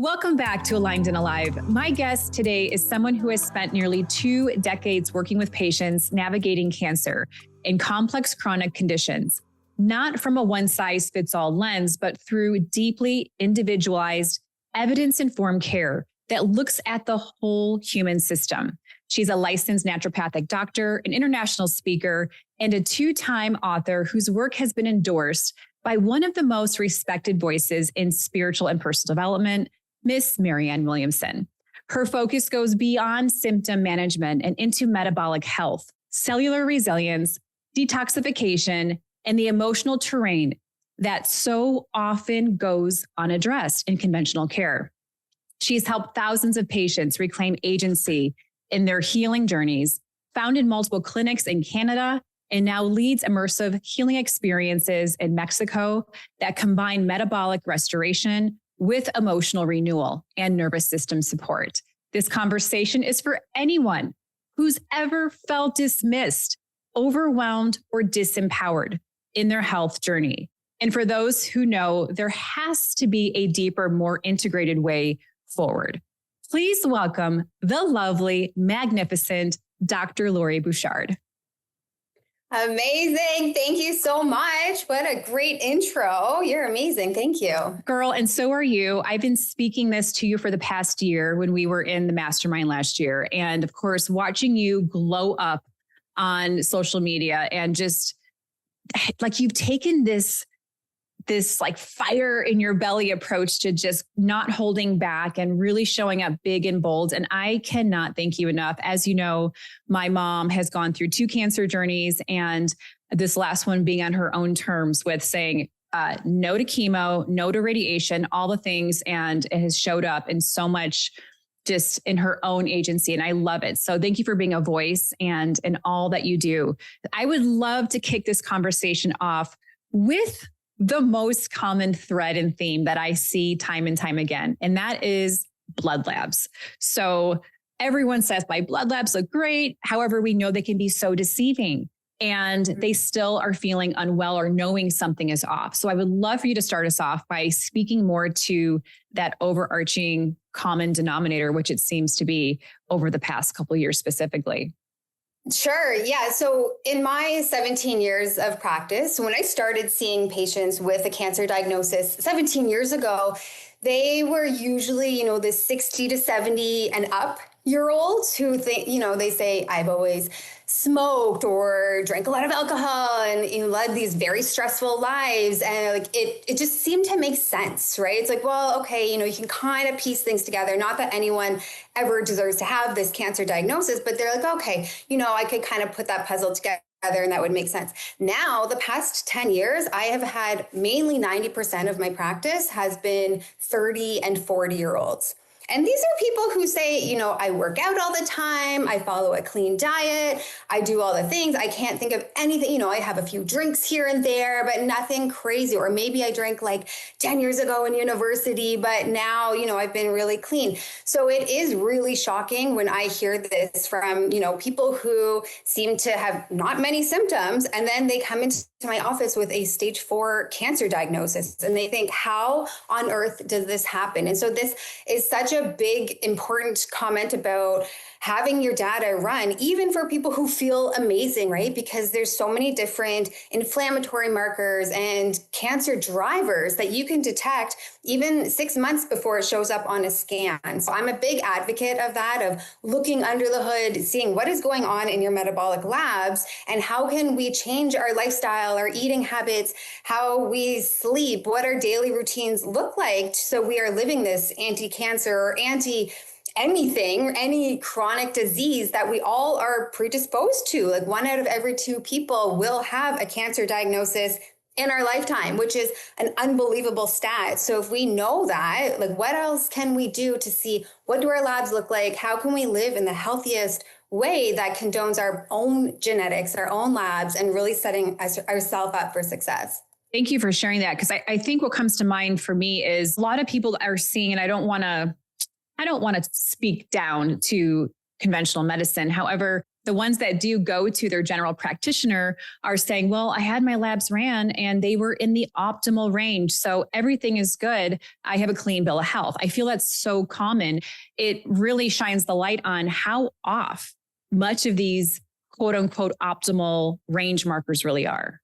Welcome back to Aligned and Alive. My guest today is someone who has spent nearly 2 decades working with patients navigating cancer and complex chronic conditions, not from a one-size-fits-all lens, but through deeply individualized, evidence-informed care that looks at the whole human system. She's a licensed naturopathic doctor, an international speaker, and a 2-time author whose work has been endorsed by one of the most respected voices in spiritual and personal development, Miss Marianne Williamson. Her focus goes beyond symptom management and into metabolic health, cellular resilience, detoxification, and the emotional terrain that so often goes unaddressed in conventional care. She's helped thousands of patients reclaim agency in their healing journeys, founded multiple clinics in Canada, and now leads immersive healing experiences in Mexico that combine metabolic restoration with emotional renewal and nervous system support. This conversation is for anyone who's ever felt dismissed, overwhelmed, or disempowered in their health journey. And for those who know there has to be a deeper, more integrated way forward. Please welcome the lovely, magnificent Dr. Lori Bouchard. Amazing. Thank you so much. What a great intro. You're amazing. Thank you. Girl, and so are you. I've been speaking this to you for the past year when we were in the mastermind last year. And of course, watching you glow up on social media and just like you've taken this like fire in your belly approach to just not holding back and really showing up big and bold. And I cannot thank you enough. As you know, my mom has gone through 2 cancer journeys, and this last one being on her own terms with saying no to chemo, no to radiation, all the things. And it has showed up in so much just in her own agency. And I love it. So thank you for being a voice and in all that you do. I would love to kick this conversation off with the most common thread and theme that I see time and time again, and that is blood labs. So everyone says my blood labs look great. However, we know they can be so deceiving and they still are feeling unwell or knowing something is off. So I would love for you to start us off by speaking more to that overarching common denominator, which it seems to be over the past couple of years specifically. Sure. Yeah. So in my 17 years of practice, when I started seeing patients with a cancer diagnosis 17 years ago, they were usually, the 60 to 70 and up year olds who think, they say, I've always smoked or drank a lot of alcohol and led these very stressful lives. And it just seemed to make sense, right? It's like, well, okay, you can kind of piece things together. Not that anyone ever deserves to have this cancer diagnosis, but they're like, okay, I could kind of put that puzzle together and that would make sense. Now, the past 10 years, I have had mainly 90% of my practice has been 30 and 40-year-olds. And these are people who say, I work out all the time. I follow a clean diet. I do all the things. I can't think of anything. I have a few drinks here and there, but nothing crazy. Or maybe I drank like 10 years ago in university, but now, I've been really clean. So it is really shocking when I hear this from, people who seem to have not many symptoms. And then they come into my office with a stage 4 cancer diagnosis. And they think, how on earth does this happen? And so this is such a big, important comment about having your data run, even for people who feel amazing, right? Because there's so many different inflammatory markers and cancer drivers that you can detect even 6 months before it shows up on a scan. So I'm a big advocate of that, of looking under the hood, seeing what is going on in your metabolic labs and how can we change our lifestyle, our eating habits, how we sleep, what our daily routines look like. So we are living this anti-cancer or anti-anything, any chronic disease that we all are predisposed to. Like 1 out of every 2 people will have a cancer diagnosis in our lifetime, which is an unbelievable stat. So if we know that, what else can we do to see what do our labs look like? How can we live in the healthiest way that condones our own genetics, our own labs, and really setting ourselves up for success? Thank you for sharing that. Because I think what comes to mind for me is a lot of people are seeing, and I don't want to speak down to conventional medicine. However, The ones that do go to their general practitioner are saying, well, I had my labs ran and they were in the optimal range. So everything is good. I have a clean bill of health. I feel that's so common. It really shines the light on how off much of these quote unquote optimal range markers really are.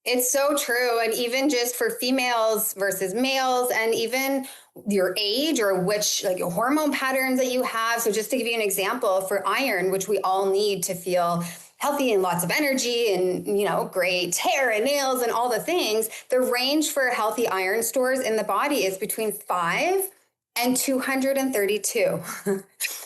It's so true. And even just for females versus males, and even your age or which like your hormone patterns that you have. So just to give you an example, for iron, which we all need to feel healthy and lots of energy and, great hair and nails and all the things, the range for healthy iron stores in the body is between 5 and 232.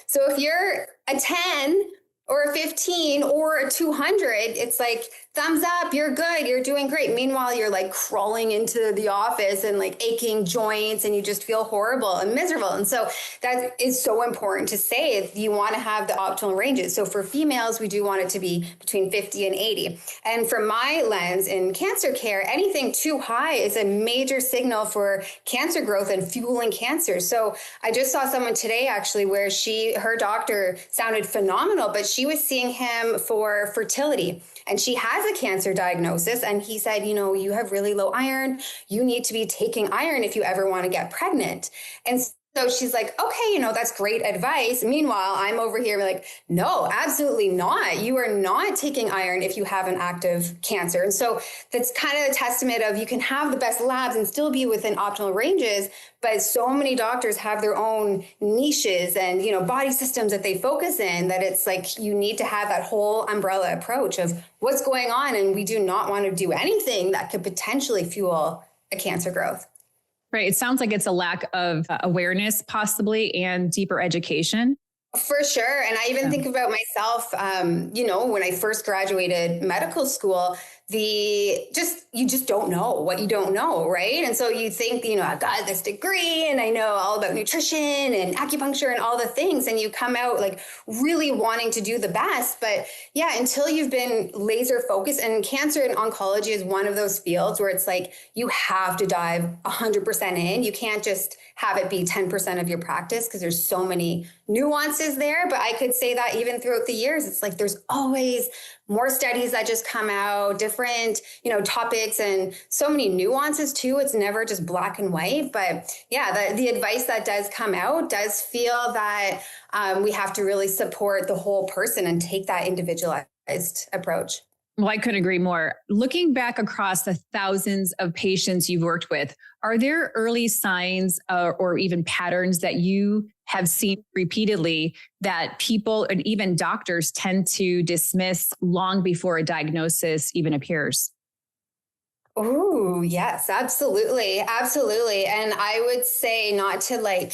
So if you're a 10 or a 15 or a 200, it's like, thumbs up, you're good, you're doing great. Meanwhile, you're like crawling into the office and like aching joints and you just feel horrible and miserable. And so that is so important to say. You want to have the optimal ranges. So for females, we do want it to be between 50 and 80. And from my lens in cancer care, anything too high is a major signal for cancer growth and fueling cancer. So I just saw someone today actually where her doctor sounded phenomenal, but she was seeing him for fertility. And she has a cancer diagnosis. And he said, you have really low iron. You need to be taking iron if you ever want to get pregnant. And so she's like, okay, that's great advice. Meanwhile, I'm over here like, no, absolutely not. You are not taking iron if you have an active cancer. And so that's kind of a testament of you can have the best labs and still be within optimal ranges. But so many doctors have their own niches and, body systems that they focus in, that it's like you need to have that whole umbrella approach of what's going on. And we do not want to do anything that could potentially fuel a cancer growth. Right. It sounds like it's a lack of awareness possibly and deeper education. For sure. And I even think about myself, when I first graduated medical school, you just don't know what you don't know. Right. And so you think, I got this degree and I know all about nutrition and acupuncture and all the things. And you come out like really wanting to do the best. But yeah, until you've been laser focused, and cancer and oncology is one of those fields where it's like, you have to dive 100% in. You can't just have it be 10% of your practice because there's so many nuances there. But I could say that even throughout the years, it's like, there's always more studies that just come out, different, topics and so many nuances too. It's never just black and white. But yeah, the advice that does come out does feel that we have to really support the whole person and take that individualized approach. Well, I couldn't agree more. Looking back across the thousands of patients you've worked with, are there early signs or even patterns that you have seen repeatedly that people and even doctors tend to dismiss long before a diagnosis even appears? Oh, yes, absolutely. Absolutely. And I would say not to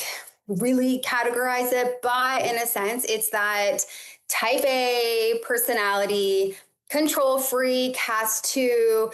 really categorize it, but in a sense, it's that type A personality, control freak, has to,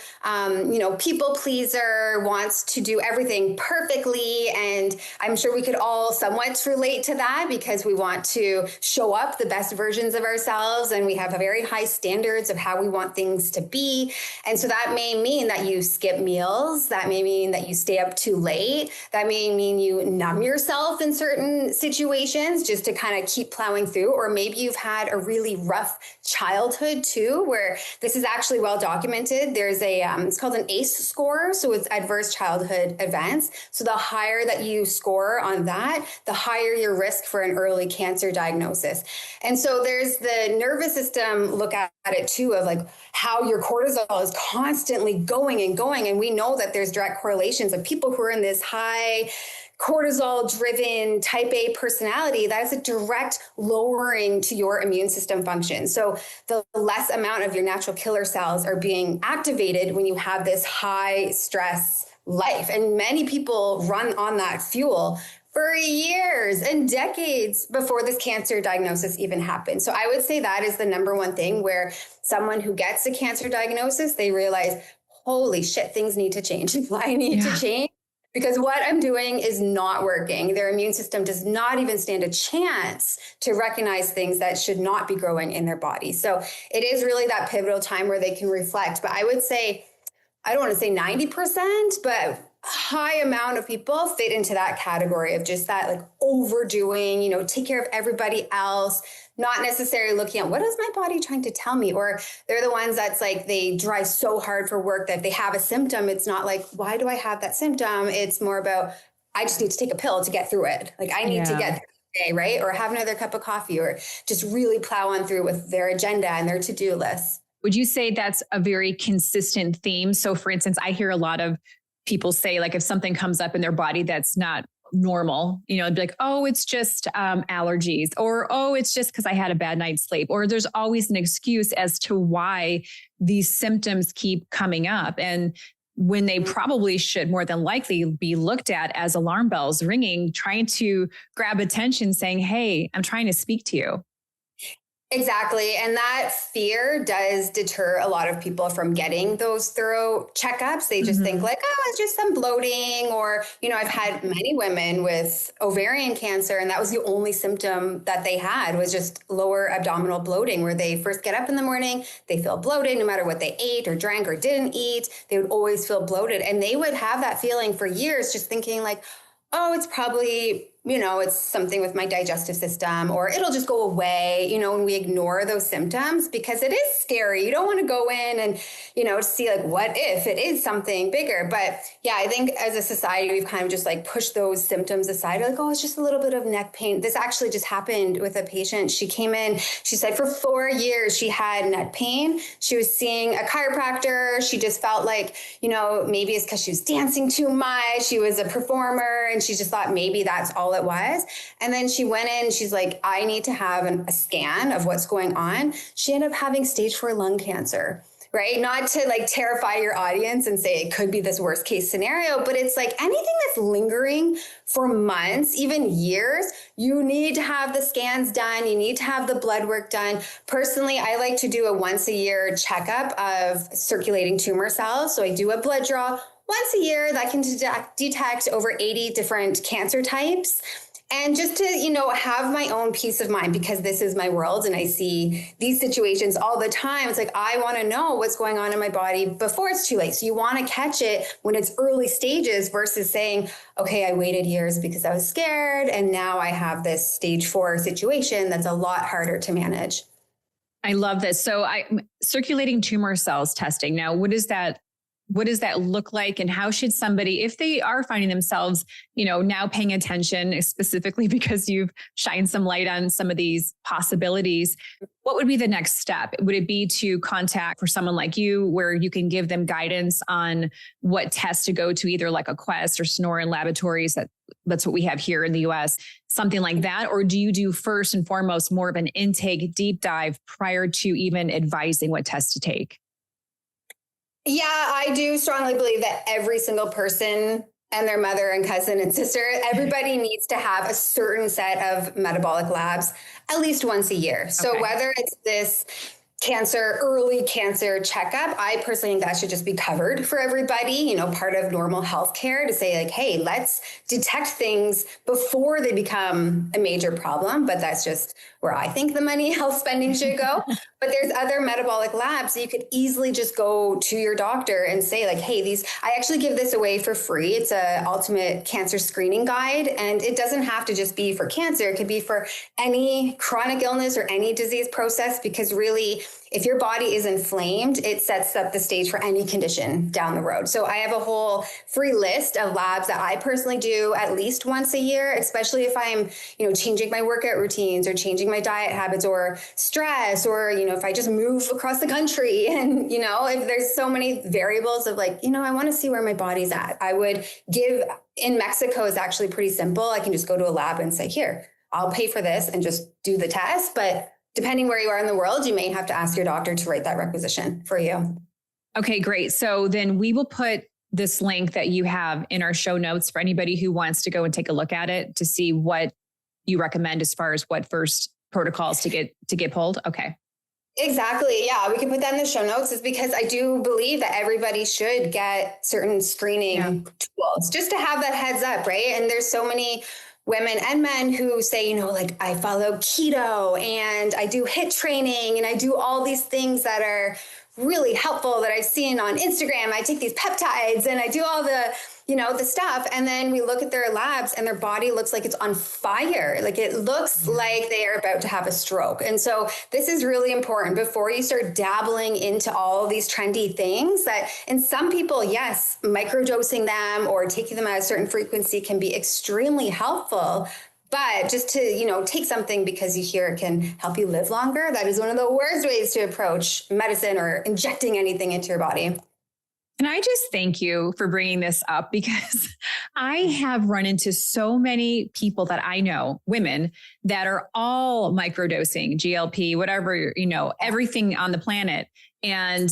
people pleaser, wants to do everything perfectly. And I'm sure we could all somewhat relate to that because we want to show up the best versions of ourselves. And we have a very high standards of how we want things to be. And so that may mean that you skip meals. That may mean that you stay up too late. That may mean you numb yourself in certain situations just to kind of keep plowing through. Or maybe you've had a really rough childhood too, where this is actually well documented. There's it's called an ACE score. So it's adverse childhood events. So the higher that you score on that, the higher your risk for an early cancer diagnosis. And so there's the nervous system look at it too, of like how your cortisol is constantly going and going. And we know that there's direct correlations of people who are in this high cortisol-driven type A personality, that is a direct lowering to your immune system function. So the less amount of your natural killer cells are being activated when you have this high stress life. And many people run on that fuel for years and decades before this cancer diagnosis even happened. So I would say that is the number one thing where someone who gets a cancer diagnosis, they realize, holy shit, things need to change. I need to change. Because what I'm doing is not working. Their immune system does not even stand a chance to recognize things that should not be growing in their body. So it is really that pivotal time where they can reflect. But I would say, I don't want to say 90%, but high amount of people fit into that category of just that like overdoing, take care of everybody else, not necessarily looking at what is my body trying to tell me. Or they're the ones that's like, they drive so hard for work that if they have a symptom, it's not like, why do I have that symptom? It's more about, I just need to take a pill to get through it. Like I need to get through the day, right? Or have another cup of coffee, or just really plow on through with their agenda and their to-do list. Would you say that's a very consistent theme? So for instance, I hear a lot of people say, like, if something comes up in their body that's not normal, it'd be like, oh, it's just allergies, or, oh, it's just because I had a bad night's sleep, or there's always an excuse as to why these symptoms keep coming up. And when they probably should more than likely be looked at as alarm bells ringing, trying to grab attention, saying, hey, I'm trying to speak to you. Exactly. And that fear does deter a lot of people from getting those thorough checkups. They just think like, oh, it's just some bloating, or, I've had many women with ovarian cancer, and that was the only symptom that they had was just lower abdominal bloating, where they first get up in the morning, they feel bloated no matter what they ate or drank or didn't eat. They would always feel bloated, and they would have that feeling for years, just thinking like, oh, it's probably, it's something with my digestive system, or it'll just go away, and we ignore those symptoms because it is scary. You don't want to go in and, see like, what if it is something bigger? But yeah, I think as a society, we've kind of just like pushed those symptoms aside. Like, oh, it's just a little bit of neck pain. This actually just happened with a patient. She came in, she said for 4 years, she had neck pain. She was seeing a chiropractor. She just felt like, maybe it's because she was dancing too much. She was a performer, and she just thought maybe that's all it was. And then she went in, she's like, I need to have a scan of what's going on. She ended up having stage 4 lung cancer, right? Not to like terrify your audience and say it could be this worst case scenario, but it's like anything that's lingering for months, even years, you need to have the scans done. You need to have the blood work done. Personally, I like to do a once a year checkup of circulating tumor cells. So I do a blood draw once a year that can detect over 80 different cancer types. And just to, have my own peace of mind, because this is my world and I see these situations all the time. It's like, I want to know what's going on in my body before it's too late. So you want to catch it when it's early stages versus saying, okay, I waited years because I was scared, and now I have this stage 4 situation that's a lot harder to manage. I love this. So circulating tumor cells testing. Now, what does that look like, and how should somebody, if they are finding themselves, now paying attention specifically because you've shined some light on some of these possibilities, what would be the next step? Would it be to contact for someone like you, where you can give them guidance on what tests to go to, either like a Quest or Sonoran Laboratories? That's what we have here in the US, something like that? Or do you do first and foremost more of an intake deep dive prior to even advising what tests to take? Yeah, I do strongly believe that every single person and their mother and cousin and sister, everybody needs to have a certain set of metabolic labs at least once a year. So whether it's this early cancer checkup, I personally think that should just be covered for everybody, part of normal healthcare, to say like, hey, let's detect things before they become a major problem. But that's just where I think the money health spending should go. But there's other metabolic labs that you could easily just go to your doctor and say like, hey, I actually give this away for free. It's a ultimate cancer screening guide. And it doesn't have to just be for cancer. It could be for any chronic illness or any disease process, because really, if your body is inflamed, it sets up the stage for any condition down the road. So I have a whole free list of labs that I personally do at least once a year, especially if I'm, changing my workout routines or changing my diet habits or stress, or, if I just move across the country and, if there's so many variables of like, I want to see where my body's at. I would in Mexico is actually pretty simple. I can just go to a lab and say, here, I'll pay for this and just do the test. But depending where you are in the world, you may have to ask your doctor to write that requisition for you. Okay, great. So then we will put this link that you have in our show notes for anybody who wants to go and take a look at it to see what you recommend as far as what first protocols to get pulled. Okay. Exactly. Yeah, we can put that in the show notes, is because I do believe that everybody should get certain screening tools just to have that heads up, right? And there's so many women and men who say, like I follow keto and I do HIIT training and I do all these things that are really helpful that I've seen on Instagram. I take these peptides and I do all the, the stuff. And then we look at their labs and their body looks like it's on fire. Like it looks like they are about to have a stroke. And so this is really important before you start dabbling into all of these trendy things that in some people, yes, microdosing them or taking them at a certain frequency can be extremely helpful. But just to, take something because you hear it can help you live longer, that is one of the worst ways to approach medicine or injecting anything into your body. And I just thank you for bringing this up because I have run into so many people that I know, women that are all microdosing, GLP, whatever, everything on the planet. And,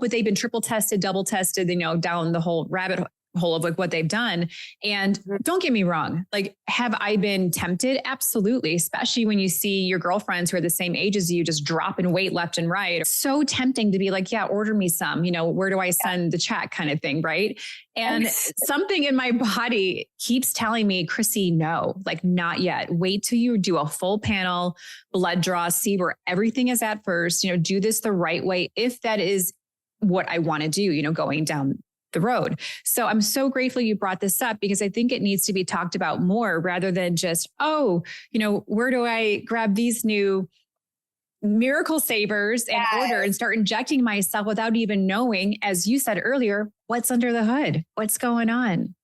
but they've been triple tested, double tested, down the whole rabbit hole of like what they've done. And don't get me wrong, like, have I been tempted? Absolutely. Especially when you see your girlfriends who are the same age as you just drop in weight left and right. It's so tempting to be like, yeah, order me some, where do I send the check kind of thing. Right. And something in my body keeps telling me, Chrissy, no, like not yet. Wait till you do a full panel blood draw, see where everything is at first, do this the right way. If that is what I want to do, going down the road. So I'm so grateful you brought this up because I think it needs to be talked about more rather than just, where do I grab these new miracle savers and order and start injecting myself without even knowing, as you said earlier, what's under the hood, what's going on.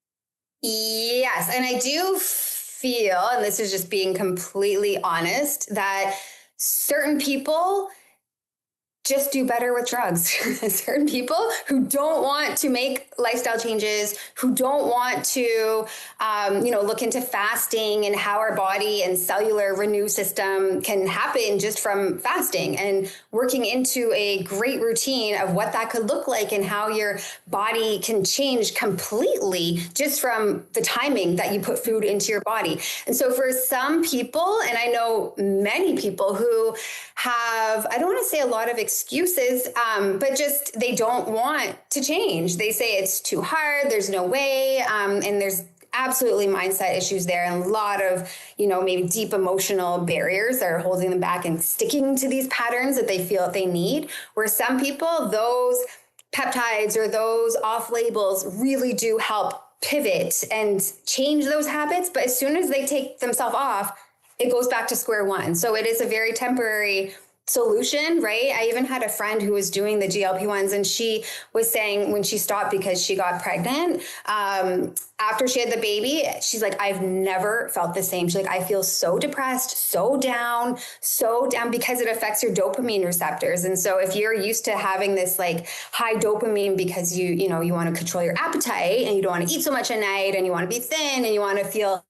Yes. And I do feel, and this is just being completely honest, that certain people just do better with drugs. Certain people who don't want to make lifestyle changes, who don't want to, look into fasting and how our body and cellular renew system can happen just from fasting and working into a great routine of what that could look like and how your body can change completely just from the timing that you put food into your body. And so for some people, and I know many people who have, I don't want to say a lot of excuses, but just they don't want to change. They say it's too hard, there's no way, and there's absolutely mindset issues there and a lot of, maybe deep emotional barriers that are holding them back and sticking to these patterns that they feel they need. Where some people, those peptides or those off labels really do help pivot and change those habits. But as soon as they take themselves off, it goes back to square one. So it is a very temporary solution, right? I even had a friend who was doing the GLP ones, and she was saying when she stopped because she got pregnant, after she had the baby, she's like, I've never felt the same. She's like, I feel so depressed, so down because it affects your dopamine receptors. And so if you're used to having this like high dopamine because you want to control your appetite and you don't want to eat so much at night and you want to be thin and you want to feel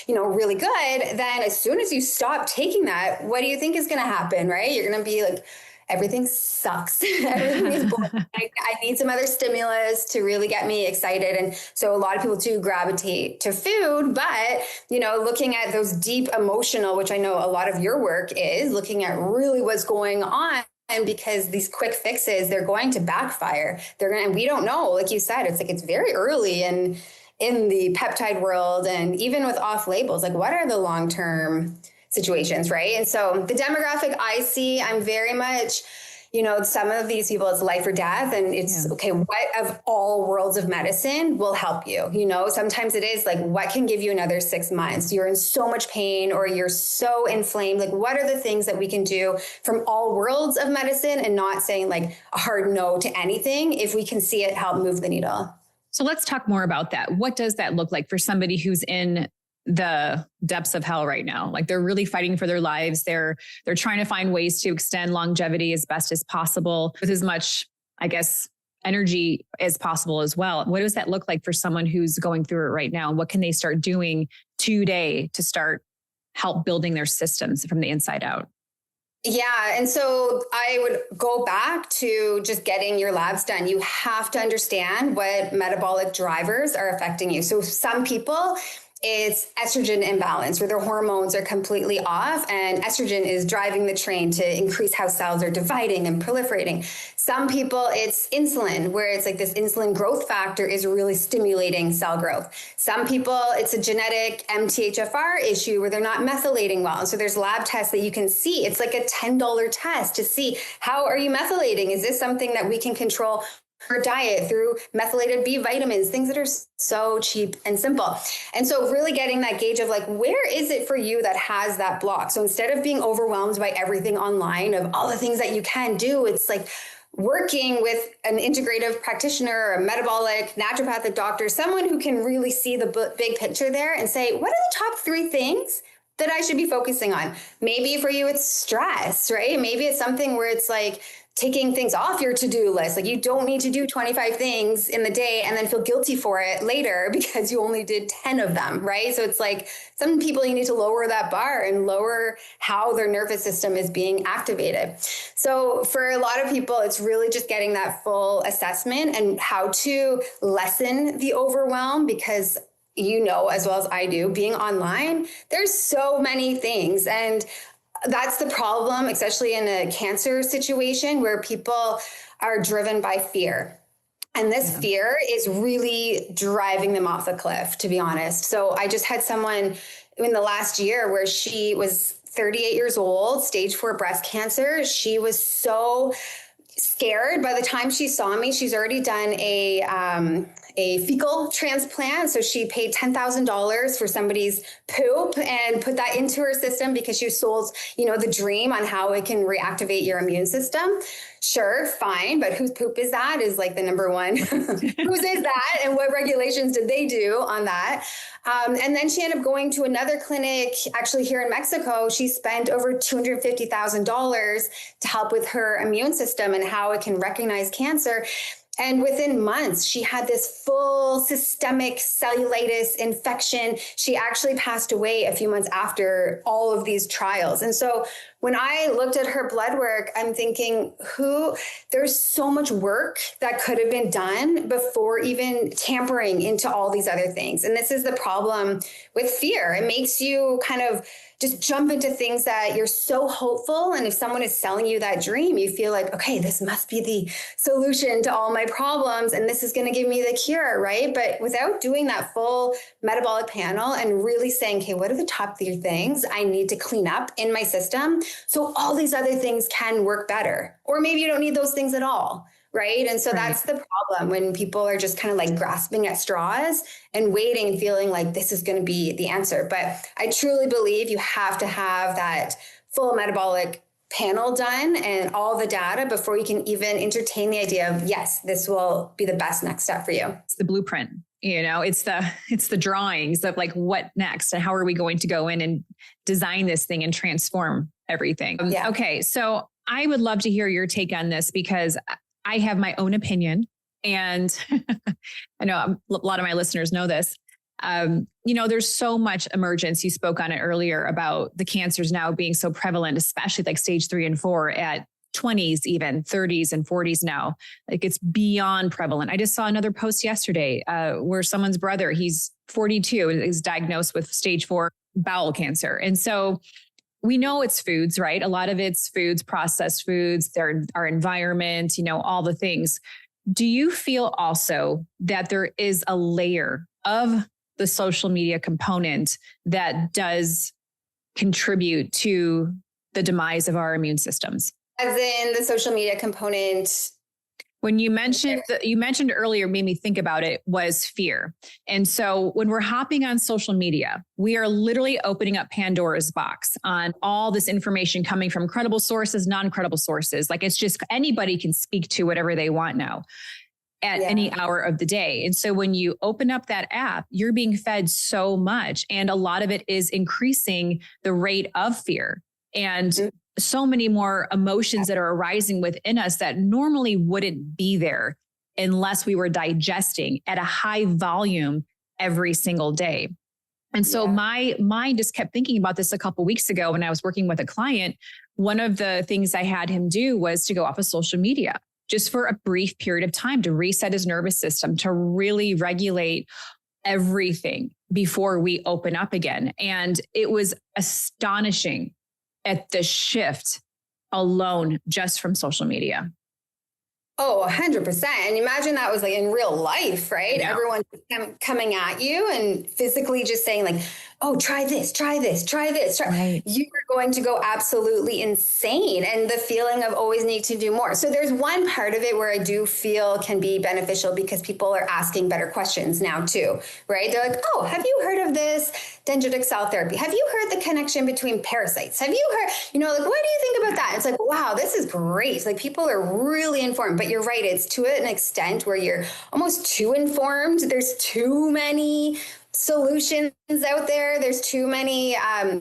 really good, then as soon as you stop taking that, what do you think is going to happen, right? You're going to be like, everything sucks. Everything is boring. I need some other stimulus to really get me excited. And so a lot of people do gravitate to food, but, looking at those deep emotional, which I know a lot of your work is looking at really what's going on. And because these quick fixes, they're going to backfire. And we don't know, like you said, it's very early and in the peptide world and even with off labels, like what are the long-term situations, right? And so the demographic I see, I'm very much, some of these people, it's life or death. And it's okay, what of all worlds of medicine will help you? Sometimes it is like, what can give you another 6 months? You're in so much pain or you're so inflamed. Like, what are the things that we can do from all worlds of medicine and not saying like a hard no to anything if we can see it help move the needle? So let's talk more about that. What does that look like for somebody who's in the depths of hell right now? Like they're really fighting for their lives. They're trying to find ways to extend longevity as best as possible with as much, I guess, energy as possible as well. What does that look like for someone who's going through it right now? What can they start doing today to start help building their systems from the inside out? Yeah. And so I would go back to just getting your labs done. You have to understand what metabolic drivers are affecting you. So some people, it's estrogen imbalance where their hormones are completely off and estrogen is driving the train to increase how cells are dividing and proliferating. Some people, it's insulin where it's like this insulin growth factor is really stimulating cell growth. Some people, it's a genetic MTHFR issue where they're not methylating well. And so there's lab tests that you can see. It's like a $10 test to see how are you methylating? Is this something that we can control diet, through methylated B vitamins, things that are so cheap and simple. And so really getting that gauge of like, where is it for you that has that block? So instead of being overwhelmed by everything online of all the things that you can do, it's like working with an integrative practitioner, a metabolic, naturopathic doctor, someone who can really see the big picture there and say, what are the top 3 things that I should be focusing on? Maybe for you, it's stress, right? Maybe it's something where it's like taking things off your to-do list. Like you don't need to do 25 things in the day and then feel guilty for it later because you only did 10 of them, right? So it's like some people, you need to lower that bar and lower how their nervous system is being activated. So for a lot of people, it's really just getting that full assessment and how to lessen the overwhelm, because you know, as well as I do, being online, there's so many things. And that's the problem, especially in a cancer situation where people are driven by fear. And this fear is really driving them off a cliff, to be honest. So I just had someone in the last year where she was 38 years old, stage 4 breast cancer. She was so scared. By the time she saw me, she's already done a fecal transplant. So she paid $10,000 for somebody's poop and put that into her system because she sold, the dream on how it can reactivate your immune system. Sure, fine. But whose poop is that is like the number one. Whose is that? And what regulations did they do on that? And then she ended up going to another clinic, actually here in Mexico. She spent over $250,000 to help with her immune system and how it can recognize cancer. And within months, she had this full systemic cellulitis infection. She actually passed away a few months after all of these trials. And so when I looked at her blood work, I'm thinking, there's so much work that could have been done before even tampering into all these other things. And this is the problem with fear. It makes you kind of just jump into things that you're so hopeful. And if someone is selling you that dream, you feel like, okay, this must be the solution to all my problems. And this is going to give me the cure, right? But without doing that full metabolic panel and really saying, okay, what are the top 3 things I need to clean up in my system so all these other things can work better? Or maybe you don't need those things at all. Right. And so that's the problem when people are just kind of like grasping at straws and waiting and feeling like this is going to be the answer. But I truly believe you have to have that full metabolic panel done and all the data before you can even entertain the idea of, yes, this will be the best next step for you. It's the blueprint, it's the drawings of like what next and how are we going to go in and design this thing and transform everything. Okay. So I would love to hear your take on this because I have my own opinion, and I know a lot of my listeners know this. There's so much emergence. You spoke on it earlier about the cancers now being so prevalent, especially like stage 3 and 4 at 20s, even 30s and 40s now. Like it's beyond prevalent. I just saw another post yesterday where someone's brother, he's 42, is diagnosed with stage 4 bowel cancer. And so we know it's foods, right? A lot of it's foods, processed foods, our environment, all the things. Do you feel also that there is a layer of the social media component that does contribute to the demise of our immune systems? As in the social media component. When you mentioned earlier, made me think about it, was fear. And so when we're hopping on social media, we are literally opening up Pandora's box on all this information coming from credible sources, non-credible sources. Like it's just anybody can speak to whatever they want now at any hour of the day. And so when you open up that app, you're being fed so much. And a lot of it is increasing the rate of fear. And so many more emotions that are arising within us that normally wouldn't be there unless we were digesting at a high volume every single day. And so my mind just kept thinking about this a couple of weeks ago when I was working with a client. One of the things I had him do was to go off of social media just for a brief period of time to reset his nervous system, to really regulate everything before we open up again. And it was astonishing at the shift alone just from social media. Oh, 100%. And imagine that was like in real life, right? Everyone coming at you and physically just saying like, oh, try this, try this, try this. Right. You are going to go absolutely insane. And the feeling of always need to do more. So there's one part of it where I do feel can be beneficial because people are asking better questions now too, right? They're like, oh, have you heard of this dendritic cell therapy? Have you heard the connection between parasites? Have you heard, like, what do you think about that? It's like, wow, this is great. Like people are really informed, but you're right. It's to an extent where you're almost too informed. There's too many solutions out there. There's too many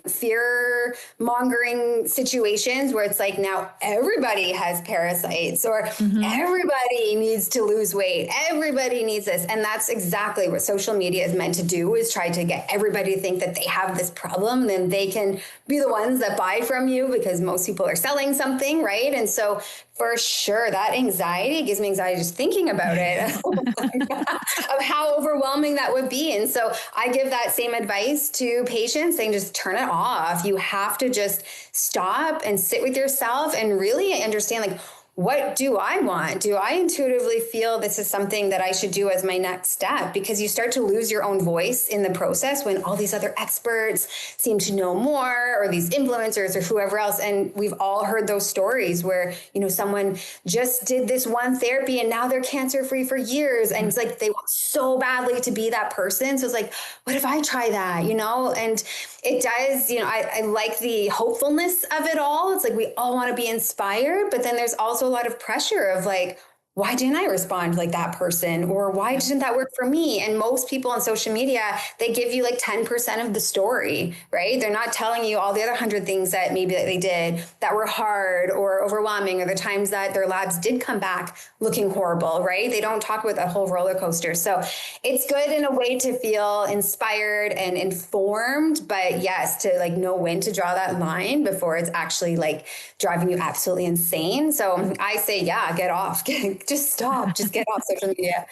fear mongering situations where it's like now everybody has parasites or everybody needs to lose weight. Everybody needs this. And that's exactly what social media is meant to do, is try to get everybody to think that they have this problem. Then they can be the ones that buy from you because most people are selling something, right? And so for sure, that anxiety gives me anxiety just thinking about it of how overwhelming that would be. And so I give that same advice to patients, saying just turn it off. You have to just stop and sit with yourself and really understand, like, what do I want? Do I intuitively feel this is something that I should do as my next step? Because you start to lose your own voice in the process when all these other experts seem to know more, or these influencers or whoever else. And we've all heard those stories where, someone just did this one therapy and now they're cancer free for years. And it's like, they want so badly to be that person. So it's like, what if I try that, And it does, I like the hopefulness of it all. It's like, we all want to be inspired, but then there's also a lot of pressure of like, why didn't I respond like that person? Or why didn't that work for me? And most people on social media, they give you like 10% of the story, right? They're not telling you all the other 100 things that maybe that they did that were hard or overwhelming, or the times that their labs did come back looking horrible, right? They don't talk about that whole roller coaster. So it's good in a way to feel inspired and informed, but yes, to like know when to draw that line before it's actually like driving you absolutely insane. So I say, yeah, get off. Just stop. Just get off social media.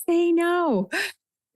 Say no.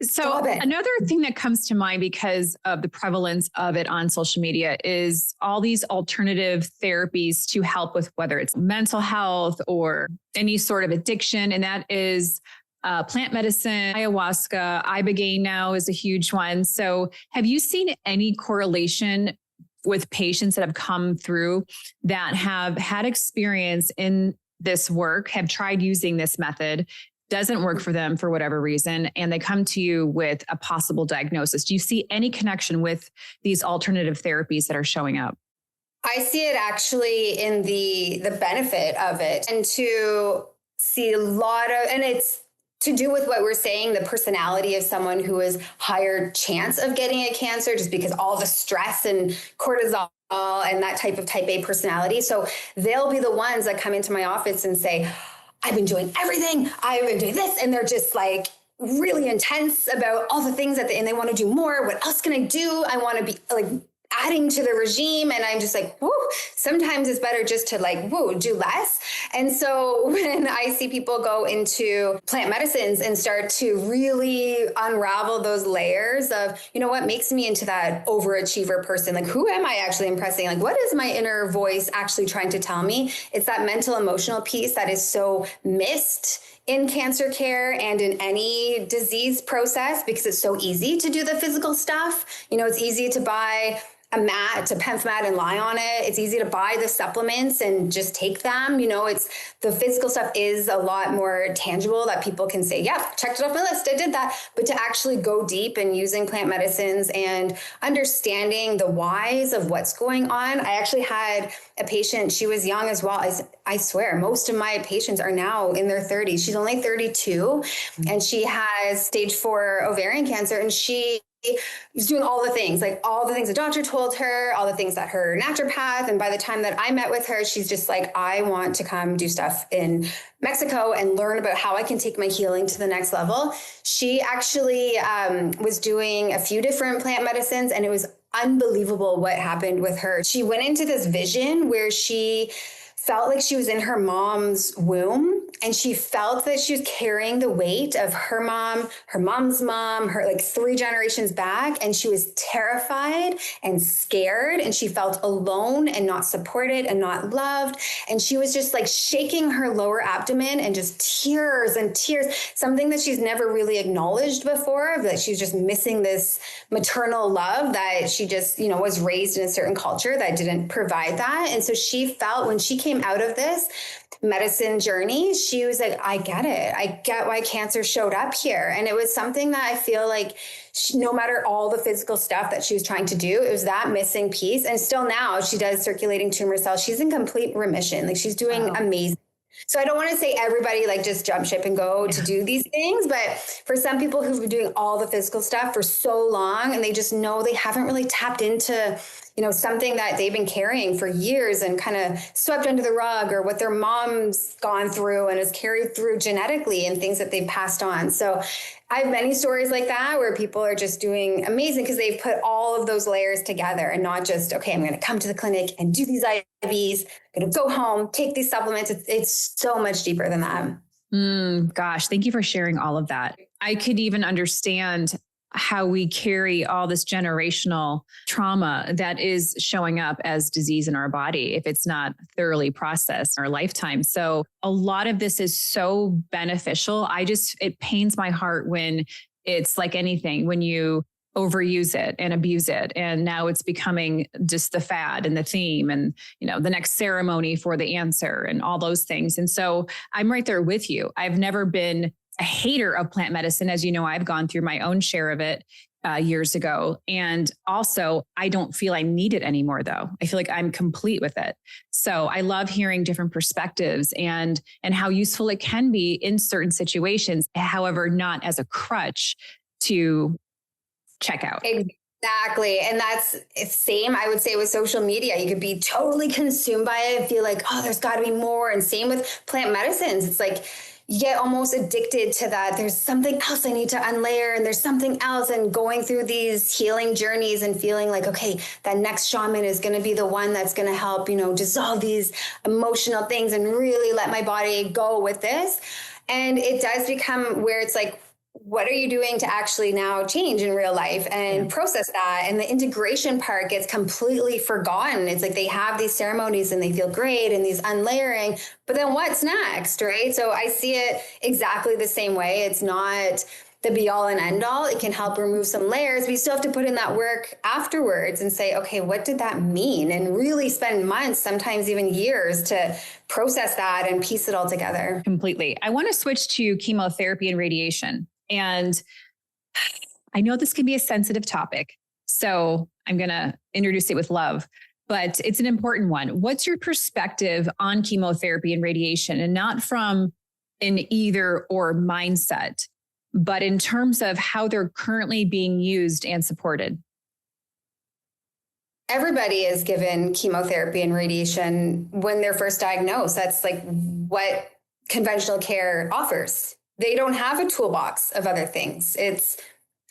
So another thing that comes to mind because of the prevalence of it on social media is all these alternative therapies to help with whether it's mental health or any sort of addiction. And that is plant medicine, ayahuasca, ibogaine now is a huge one. So have you seen any correlation with patients that have come through that have had experience in this work, have tried using this method, doesn't work for them for whatever reason, and they come to you with a possible diagnosis? Do you see any connection with these alternative therapies that are showing up? I see it actually in the benefit of it, and to see a lot of, and it's to do with what we're saying, the personality of someone who is higher chance of getting a cancer, just because all the stress and cortisol and that type of type A personality. So they'll be the ones that come into my office and say, I've been doing everything. I've been doing this. And they're just like really intense about all the things and they want to do more. What else can I do? I want to be like adding to the regime. And I'm just like, whoo, sometimes it's better just to like, whoo, do less. And so when I see people go into plant medicines and start to really unravel those layers of, what makes me into that overachiever person? Like, who am I actually impressing? Like, what is my inner voice actually trying to tell me? It's that mental emotional piece that is so missed in cancer care and in any disease process, because it's so easy to do the physical stuff. It's easy to buy a mat, a PEMF mat, and lie on it. It's easy to buy the supplements and just take them. It's the physical stuff is a lot more tangible that people can say, yeah, checked it off my list. I did that. But to actually go deep in using plant medicines and understanding the whys of what's going on. I actually had a patient, she was young as well. I swear, most of my patients are now in their 30s. She's only 32 and she has stage 4 ovarian cancer, and she was doing all the things the doctor told her, all the things that her naturopath. And by the time that I met with her, she's just like, I want to come do stuff in Mexico and learn about how I can take my healing to the next level. She actually was doing a few different plant medicines, and it was unbelievable what happened with her. She went into this vision where she felt like she was in her mom's womb and she felt that she was carrying the weight of her mom, her mom's mom, her like 3 generations back. And she was terrified and scared, and she felt alone and not supported and not loved. And she was just like shaking her lower abdomen and just tears and tears, something that she's never really acknowledged before, that she's just missing this maternal love that she just, was raised in a certain culture that didn't provide that. And so she felt, when she came out of this medicine journey, she was like, I get it. I get why cancer showed up here. And it was something that I feel like no matter all the physical stuff that she was trying to do, it was that missing piece. And still now she does circulating tumor cells. She's in complete remission. Like, she's doing amazing. So I don't want to say everybody like just jump ship and go to do these things, but for some people who've been doing all the physical stuff for so long, and they just know they haven't really tapped into, something that they've been carrying for years and kind of swept under the rug, or what their mom's gone through and is carried through genetically and things that they've passed on. So I have many stories like that where people are just doing amazing because they've put all of those layers together, and not just, okay, I'm going to come to the clinic and do these IVs, I'm going to go home, take these supplements. It's so much deeper than that. Gosh, thank you for sharing all of that. I could even understand how we carry all this generational trauma that is showing up as disease in our body if it's not thoroughly processed in our lifetime. So a lot of this is so beneficial. It pains my heart when it's like anything, when you overuse it and abuse it. And now it's becoming just the fad and the theme and, the next ceremony for the answer and all those things. And so I'm right there with you. I've never been a hater of plant medicine. As you know, I've gone through my own share of it years ago. And also, I don't feel I need it anymore, though. I feel like I'm complete with it. So I love hearing different perspectives and how useful it can be in certain situations, however, not as a crutch to check out. Exactly. And that's same, I would say, with social media. You could be totally consumed by it and feel like, oh, there's got to be more. And same with plant medicines. It's like, you get almost addicted to that. There's something else I need to unlayer, and there's something else, and going through these healing journeys and feeling like, okay, that next shaman is going to be the one that's going to help, dissolve these emotional things and really let my body go with this. And it does become where it's like, what are you doing to actually now change in real life and process that? And the integration part gets completely forgotten. It's like they have these ceremonies and they feel great and these unlayering, but then what's next, right? So I see it exactly the same way. It's not the be all and end all. It can help remove some layers, but you still have to put in that work afterwards and say, okay, what did that mean? And really spend months, sometimes even years, to process that and piece it all together. Completely. I want to switch to chemotherapy and radiation. And I know this can be a sensitive topic, so I'm going to introduce it with love, but it's an important one. What's your perspective on chemotherapy and radiation? And not from an either or mindset, but in terms of how they're currently being used and supported. Everybody is given chemotherapy and radiation when they're first diagnosed. That's like what conventional care offers. They don't have a toolbox of other things. It's,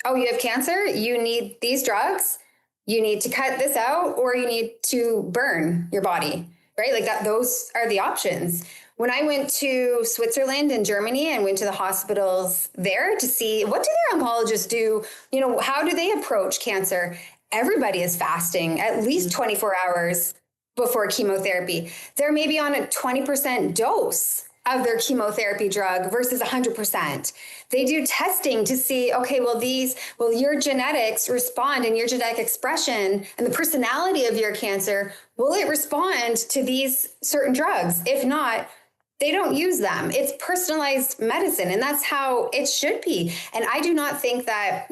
oh, you have cancer, you need these drugs, you need to cut this out, or you need to burn your body, right? Like that, those are the options. When I went to Switzerland and Germany and went to the hospitals there to see what do their oncologists do, how do they approach cancer? Everybody is fasting at least 24 hours before chemotherapy. They're maybe on a 20% dose of their chemotherapy drug versus 100%. They do testing to see, okay, your genetics respond, and your genetic expression and the personality of your cancer, will it respond to these certain drugs? If not, they don't use them. It's personalized medicine, and that's how it should be. And I do not think that,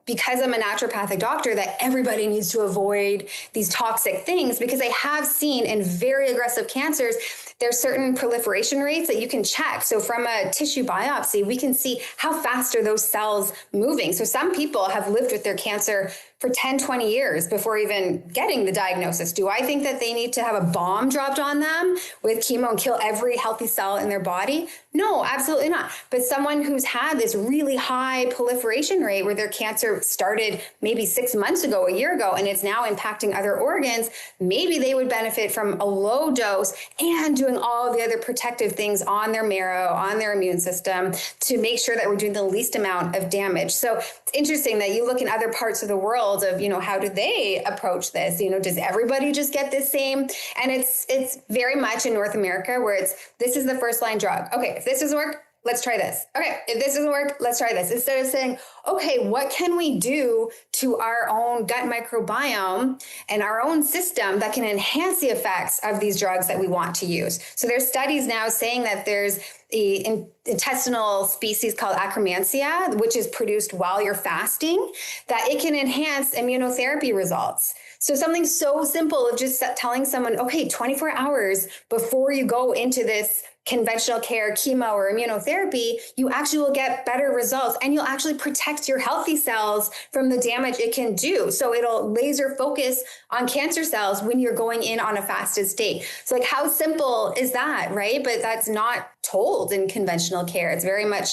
because I'm a naturopathic doctor, that everybody needs to avoid these toxic things, because I have seen in very aggressive cancers, there's certain proliferation rates that you can check. So from a tissue biopsy, we can see how fast are those cells moving. So some people have lived with their cancer for 10, 20 years before even getting the diagnosis. Do I think that they need to have a bomb dropped on them with chemo and kill every healthy cell in their body? No, absolutely not. But someone who's had this really high proliferation rate where their cancer started maybe 6 months ago, a year ago, and it's now impacting other organs, maybe they would benefit from a low dose and doing all the other protective things on their marrow, on their immune system to make sure that we're doing the least amount of damage. So it's interesting that you look in other parts of the world of, how do they approach this? Does everybody just get this same? And it's very much in North America where this is the first line drug. Okay, if this doesn't work, let's try this. Okay, if this doesn't work, let's try this. Instead of saying, okay, what can we do to our own gut microbiome and our own system that can enhance the effects of these drugs that we want to use? So there's studies now saying that there's an intestinal species called Akkermansia, which is produced while you're fasting, that it can enhance immunotherapy results. So something so simple of just telling someone, okay, 24 hours before you go into this conventional care, chemo or immunotherapy, you actually will get better results and you'll actually protect your healthy cells from the damage it can do. So it'll laser focus on cancer cells when you're going in on a fasted state. So like how simple is that, right? But that's not told in conventional care. It's very much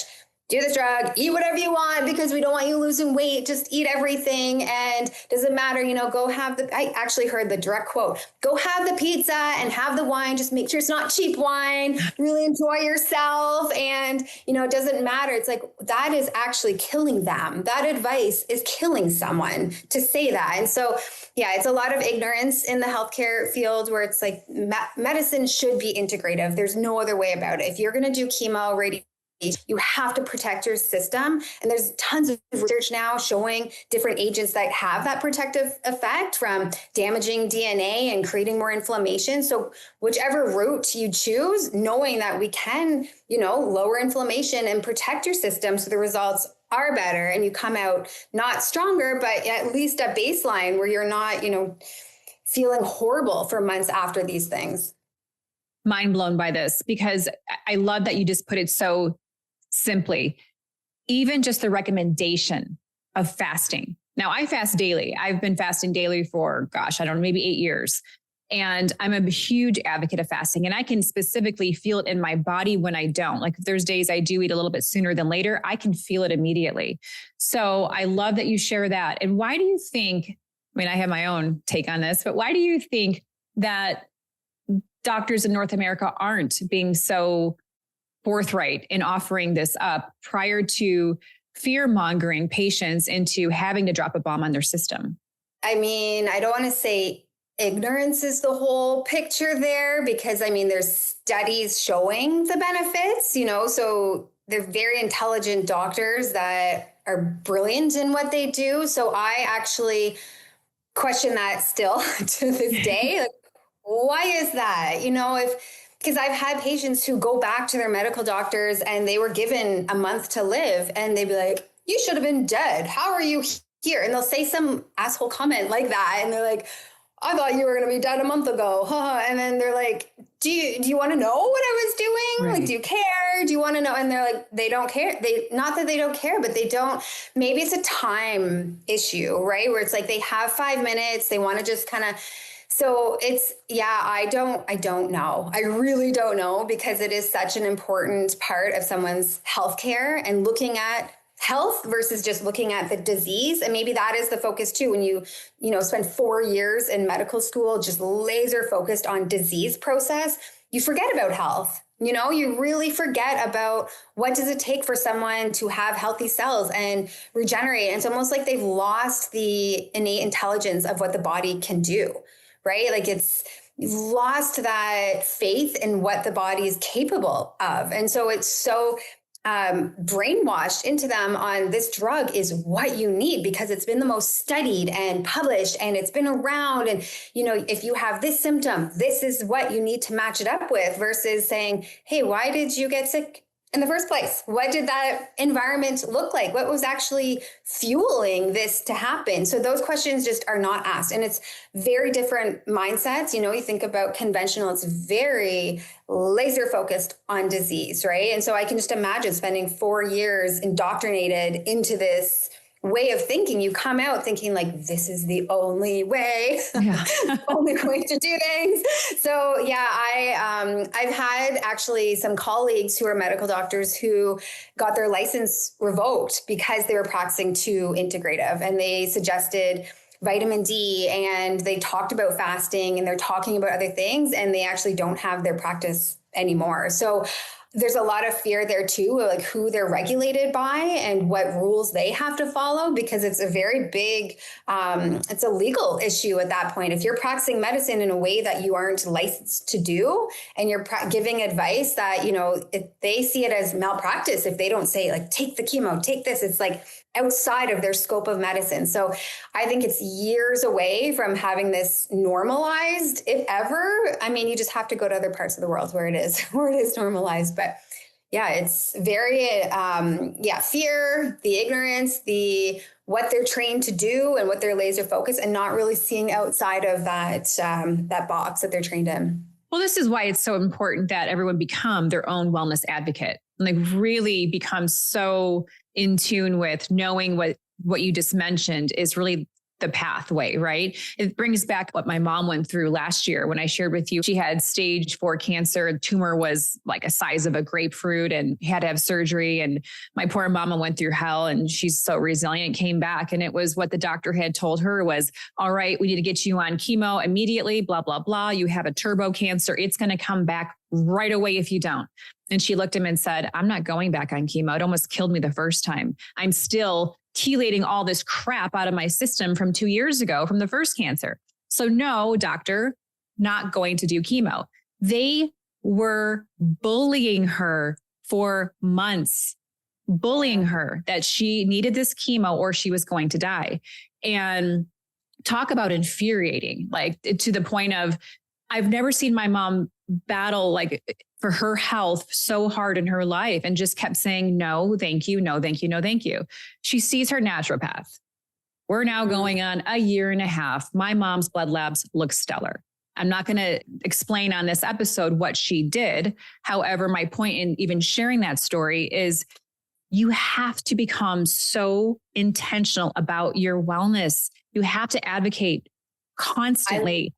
do this drug, eat whatever you want because we don't want you losing weight. Just eat everything. And doesn't matter, go have I actually heard the direct quote, go have the pizza and have the wine. Just make sure it's not cheap wine, really enjoy yourself. And, it doesn't matter. It's like, that is actually killing them. That advice is killing someone to say that. And so, yeah, it's a lot of ignorance in the healthcare field where it's like medicine should be integrative. There's no other way about it. If you're going to do chemo, radiation, you have to protect your system. And there's tons of research now showing different agents that have that protective effect from damaging DNA and creating more inflammation. So whichever route you choose, knowing that we can, lower inflammation and protect your system so the results are better and you come out not stronger, but at least a baseline where you're not, feeling horrible for months after these things. Mind blown by this because I love that you just put it so simply. Even just the recommendation of fasting. Now I fast daily. I've been fasting daily for, maybe 8 years. And I'm a huge advocate of fasting. And I can specifically feel it in my body when I don't. Like if there's days I do eat a little bit sooner than later, I can feel it immediately. So I love that you share that. And why do you think, I have my own take on this, but why do you think that doctors in North America aren't being so forthright in offering this up prior to fear-mongering patients into having to drop a bomb on their system? I don't want to say ignorance is the whole picture there because, there's studies showing the benefits, so they're very intelligent doctors that are brilliant in what they do. So I actually question that still to this day. Like, why is that? Because I've had patients who go back to their medical doctors and they were given a month to live and they'd be like, you should have been dead. How are you here? And they'll say some asshole comment like that. And they're like, I thought you were going to be dead a month ago. And then they're like, do you want to know what I was doing? Right. Like, do you care? Do you want to know? And they're like, they don't care. Not that they don't care, but they don't, maybe it's a time issue, right? Where it's like, they have 5 minutes. They want to just kind of, so it's, I don't know. I really don't know because it is such an important part of someone's healthcare and looking at health versus just looking at the disease. And maybe that is the focus too. When you spend 4 years in medical school, just laser focused on disease process, you forget about health. You really forget about what does it take for someone to have healthy cells and regenerate. And it's almost like they've lost the innate intelligence of what the body can do. Right? Like you've lost that faith in what the body is capable of. And so it's so brainwashed into them on this drug is what you need because it's been the most studied and published and it's been around. And, if you have this symptom, this is what you need to match it up with versus saying, hey, why did you get sick in the first place? What did that environment look like? What was actually fueling this to happen? So those questions just are not asked. And it's very different mindsets. You think about conventional, it's very laser focused on disease, right? And so I can just imagine spending 4 years indoctrinated into this way of thinking. You come out thinking like, this is the only way, only way to do things. So yeah, I've had actually some colleagues who are medical doctors who got their license revoked because they were practicing too integrative, and they suggested vitamin D, and they talked about fasting, and they're talking about other things, and they actually don't have their practice anymore. So there's a lot of fear there too, like who they're regulated by and what rules they have to follow, because it's a very big, it's a legal issue at that point. If you're practicing medicine in a way that you aren't licensed to do, and you're giving advice that, you know, if they see it as malpractice, if they don't say like, take the chemo, take this, it's like outside of their scope of medicine. So I think it's years away from having this normalized, if ever. I mean, you just have to go to other parts of the world where it is normalized. But yeah, it's very, fear, the ignorance, what they're trained to do and what they're laser focused, and not really seeing outside of that box that they're trained in. Well, this is why it's so important that everyone become their own wellness advocate, and like really become so in tune with knowing what you just mentioned is really the pathway, right? It brings back what my mom went through last year when I shared with you. She had stage 4 cancer. The tumor was like a size of a grapefruit and had to have surgery. And my poor mama went through hell, and she's so resilient, came back. And it was what the doctor had told her was, all right, we need to get you on chemo immediately, blah, blah, blah. You have a turbo cancer. It's going to come back right away if you don't. And she looked at him and said, I'm not going back on chemo. It almost killed me the first time. I'm still chelating all this crap out of my system from 2 years ago from the first cancer. So no, doctor, not going to do chemo. They were bullying her for months, bullying her that she needed this chemo or she was going to die. And talk about infuriating, like to the point of, I've never seen my mom battle like for her health so hard in her life, and just kept saying, no, thank you. No, thank you. No, thank you. She sees her naturopath. We're now going on a year and a half. My mom's blood labs look stellar. I'm not going to explain on this episode what she did. However, my point in even sharing that story is you have to become so intentional about your wellness. You have to advocate constantly.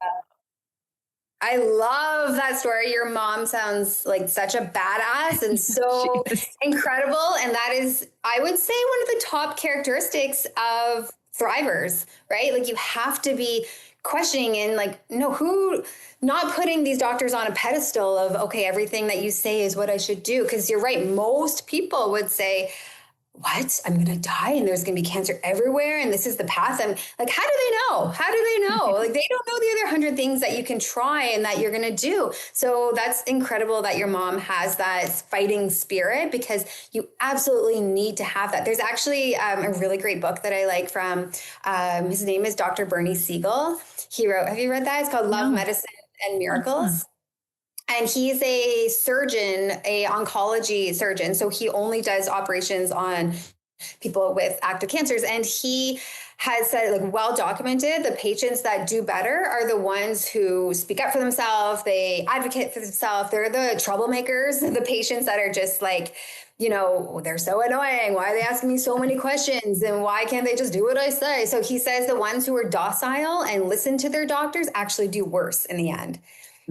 I love that story. Your mom sounds like such a badass and so incredible. And that is, I would say, one of the top characteristics of thrivers, right? Like you have to be questioning and like, not putting these doctors on a pedestal of, okay, everything that you say is what I should do. Because you're right. Most people would say, what? I'm going to die and there's going to be cancer everywhere. And this is the path. I'm like, how do they know? How do they know? Like they don't know the other 100 things that you can try and that you're going to do. So that's incredible that your mom has that fighting spirit, because you absolutely need to have that. There's actually a really great book that I like from, his name is Dr. Bernie Siegel. He wrote, have you read that? It's called Love, Medicine, and Miracles. And he's a surgeon, a oncology surgeon. So he only does operations on people with active cancers. And he has said, like, well documented, the patients that do better are the ones who speak up for themselves. They advocate for themselves. They're the troublemakers. The patients that are just like, they're so annoying. Why are they asking me so many questions? And why can't they just do what I say? So he says the ones who are docile and listen to their doctors actually do worse in the end.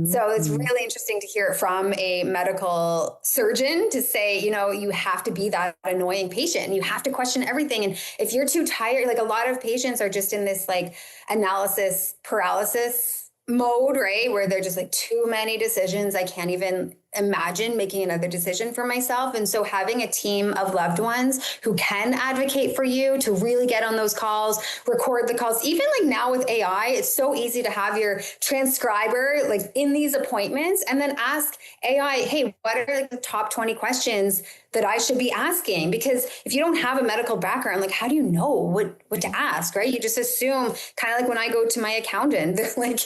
So it's really interesting to hear it from a medical surgeon to say, you have to be that annoying patient and you have to question everything. And if you're too tired, like a lot of patients are just in this like analysis paralysis mode, right? Where they're just like too many decisions. I can't even imagine making another decision for myself. And so having a team of loved ones who can advocate for you to really get on those calls, record the calls, even like now with AI, it's so easy to have your transcriber like in these appointments and then ask AI, hey, what are like the top 20 questions that I should be asking? Because if you don't have a medical background, like how do you know what to ask, right? You just assume, kind of like when I go to my accountant, they're like,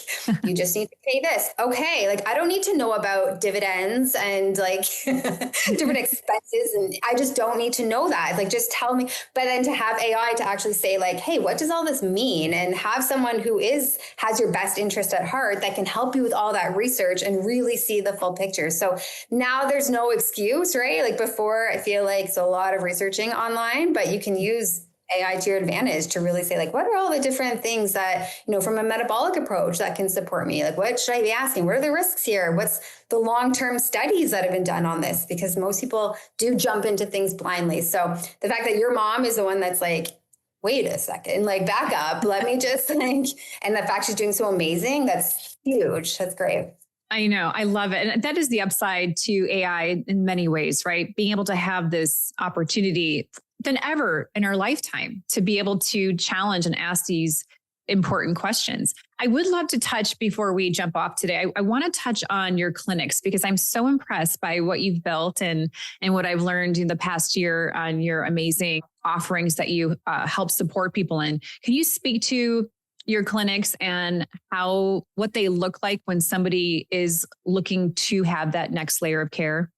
you just need to pay this. Okay, like I don't need to know about dividends and like different expenses. And I just don't need to know that. Like, just tell me. But then to have AI to actually say like, hey, what does all this mean? And have someone who has your best interest at heart that can help you with all that research and really see the full picture. So now there's no excuse, right? Like before, I feel like it's a lot of researching online, but you can use AI to your advantage to really say, like, what are all the different things that, from a metabolic approach that can support me? Like, what should I be asking? What are the risks here? What's the long-term studies that have been done on this? Because most people do jump into things blindly. So the fact that your mom is the one that's like, wait a second, like, back up, let me just and the fact she's doing so amazing, that's huge. That's great. I know. I love it. And that is the upside to AI in many ways, right? Being able to have this opportunity than ever in our lifetime to be able to challenge and ask these important questions. I would love to touch before we jump off today. I want to touch on your clinics because I'm so impressed by what you've built and what I've learned in the past year on your amazing offerings that you help support people in. Can you speak to your clinics and what they look like when somebody is looking to have that next layer of care?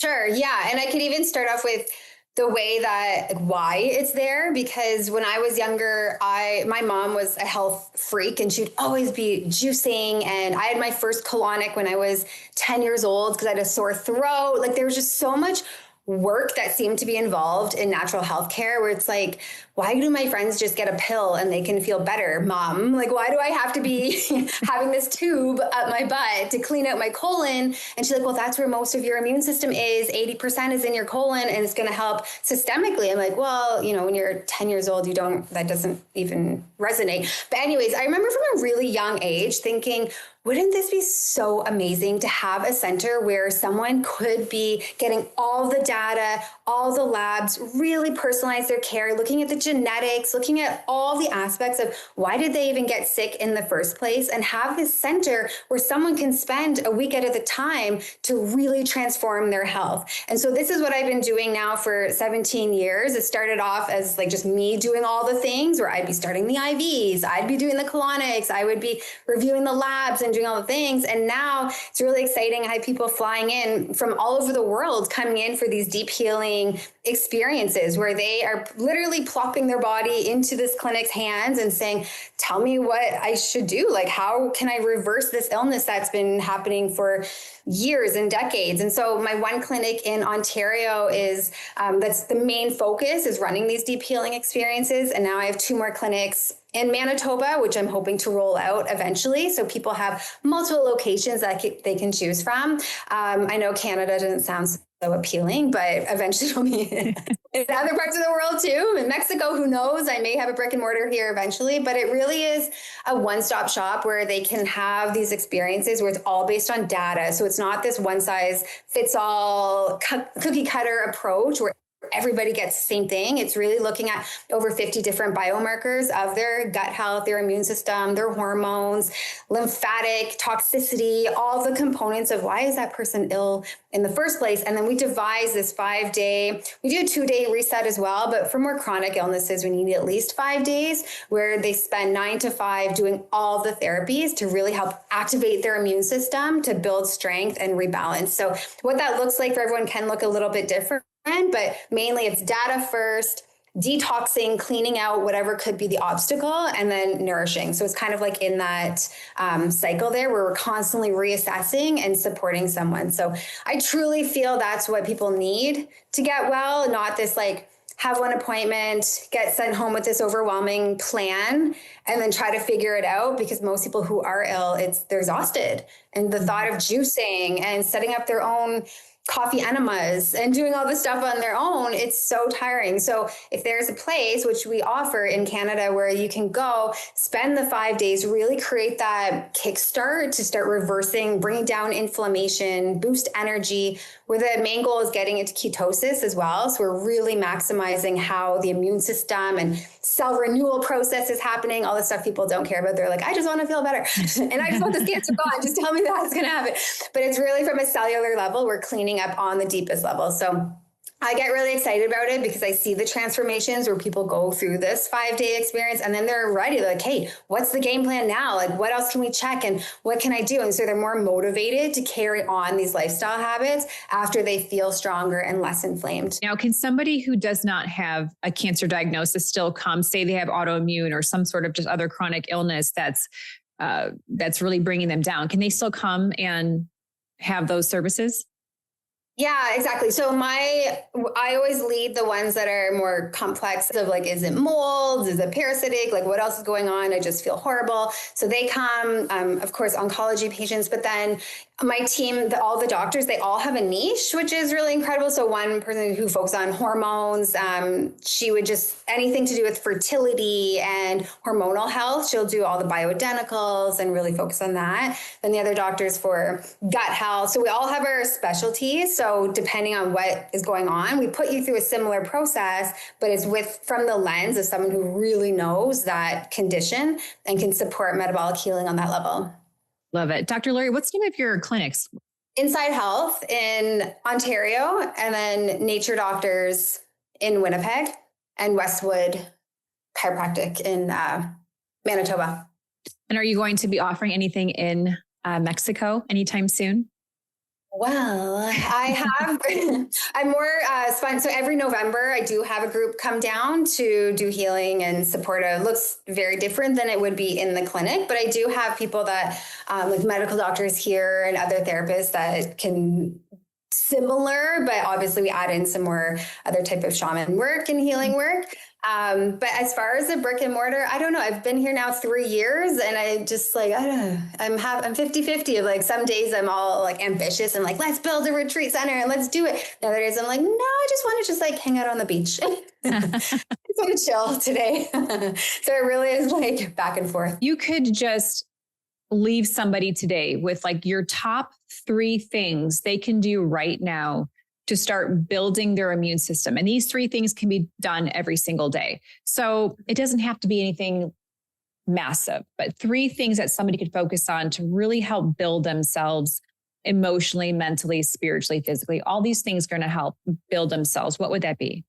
Sure. Yeah. And I could even start off with the way that, like, why it's there, because when I was younger, my mom was a health freak and she'd always be juicing. And I had my first colonic when I was 10 years old because I had a sore throat. Like, there was just so much work that seemed to be involved in natural health care where it's like, why do my friends just get a pill and they can feel better, Mom? Like, why do I have to be having this tube up my butt to clean out my colon? And she's like, well, that's where most of your immune system is. 80% is in your colon and it's going to help systemically. I'm like, well, when you're 10 years old, that doesn't even resonate. But anyways, I remember from a really young age thinking, wouldn't this be so amazing to have a center where someone could be getting all the data, all the labs, really personalize their care, looking at the genetics, looking at all the aspects of why did they even get sick in the first place, and have this center where someone can spend a week at a time to really transform their health. And so this is what I've been doing now for 17 years. It started off as like just me doing all the things where I'd be starting the IVs, I'd be doing the colonics, I would be reviewing the labs and doing all the things. And now it's really exciting. I have people flying in from all over the world coming in for these deep healing experiences where they are literally plopping their body into this clinic's hands and saying, tell me what I should do. Like, how can I reverse this illness that's been happening for years and decades? And so my one clinic in Ontario is, that's the main focus, is running these deep healing experiences. And now I have 2 more clinics in Manitoba, which I'm hoping to roll out eventually. So people have multiple locations that they can choose from. I know Canada doesn't sound so appealing, but eventually it'll be in other parts of the world too. In Mexico, who knows? I may have a brick and mortar here eventually, but it really is a one-stop shop where they can have these experiences where it's all based on data. So it's not this one size fits all cookie cutter approach where everybody gets the same thing. It's really looking at over 50 different biomarkers of their gut health, their immune system, their hormones, lymphatic toxicity, all the components of why is that person ill in the first place. And then we devise this 5-day, we do a 2-day reset as well, but for more chronic illnesses, we need at least 5 days where they spend 9 to 5 doing all the therapies to really help activate their immune system to build strength and rebalance. So what that looks like for everyone can look a little bit different, but mainly it's data first, detoxing, cleaning out whatever could be the obstacle, and then nourishing. So it's kind of like in that cycle there where we're constantly reassessing and supporting someone. So I truly feel that's what people need to get well, not this like have one appointment, get sent home with this overwhelming plan, and then try to figure it out, because most people who are ill, they're exhausted. And the thought of juicing and setting up their own coffee enemas and doing all this stuff on their own, it's so tiring. So if there's a place, which we offer in Canada, where you can go spend the 5 days, really create that kickstart to start reversing, bringing down inflammation, boost energy, where the main goal is getting into ketosis as well. So we're really maximizing how the immune system and cell renewal process is happening, all the stuff people don't care about. They're like, I just want to feel better. And I just want this cancer gone. Just tell me that's going to happen. But it's really from a cellular level, we're cleaning up on the deepest level. So I get really excited about it because I see the transformations where people go through this 5-day experience and then they're ready. They're like, hey, what's the game plan now? Like, what else can we check and what can I do? And so they're more motivated to carry on these lifestyle habits after they feel stronger and less inflamed. Now, can somebody who does not have a cancer diagnosis still come, say they have autoimmune or some sort of just other chronic illness that's really bringing them down? Can they still come and have those services? Yeah, exactly. So I always lead the ones that are more complex of like, is it mold? Is it parasitic? Like what else is going on? I just feel horrible. So they come, of course, oncology patients, but then my team, all the doctors, they all have a niche, which is really incredible. So one person who focuses on hormones, she would just anything to do with fertility and hormonal health. She'll do all the bioidenticals and really focus on that. Then the other doctors for gut health. So we all have our specialties. So depending on what is going on, we put you through a similar process, but it's from the lens of someone who really knows that condition and can support metabolic healing on that level. Love it. Dr. Lori, what's the name of your clinics? Inside Health in Ontario, and then Nature Doctors in Winnipeg, and Westwood Chiropractic in Manitoba. And are you going to be offering anything in Mexico anytime soon? Well, I have, I'm more fun. So every November, I do have a group come down to do healing and support. It looks very different than it would be in the clinic, but I do have people that, like medical doctors here and other therapists that can similar, but obviously we add in some more other type of shaman work and healing work. But as far as the brick and mortar, I don't know. I've been here now 3 years and I just like, I don't know, I'm 50-50 of like some days I'm all like ambitious and like, let's build a retreat center and let's do it. The other days I'm like, no, I just want to just like hang out on the beach. I just want to chill today. So it really is like back and forth. You could just leave somebody today with like your top 3 things they can do right now to start building their immune system. And these 3 things can be done every single day. So it doesn't have to be anything massive, but 3 things that somebody could focus on to really help build themselves emotionally, mentally, spiritually, physically. All these things are going to help build themselves. What would that be?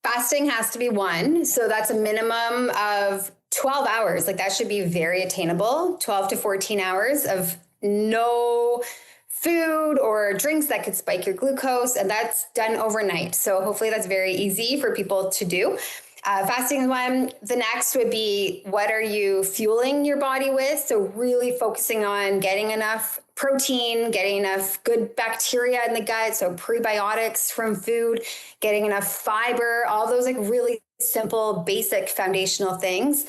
Fasting has to be 1. So that's a minimum of 12 hours. Like that should be very attainable. 12 to 14 hours of no food or drinks that could spike your glucose. And that's done overnight. So hopefully that's very easy for people to do. Fasting is 1. The next would be, what are you fueling your body with? So really focusing on getting enough protein, getting enough good bacteria in the gut. So prebiotics from food, getting enough fiber, all those like really simple, basic foundational things.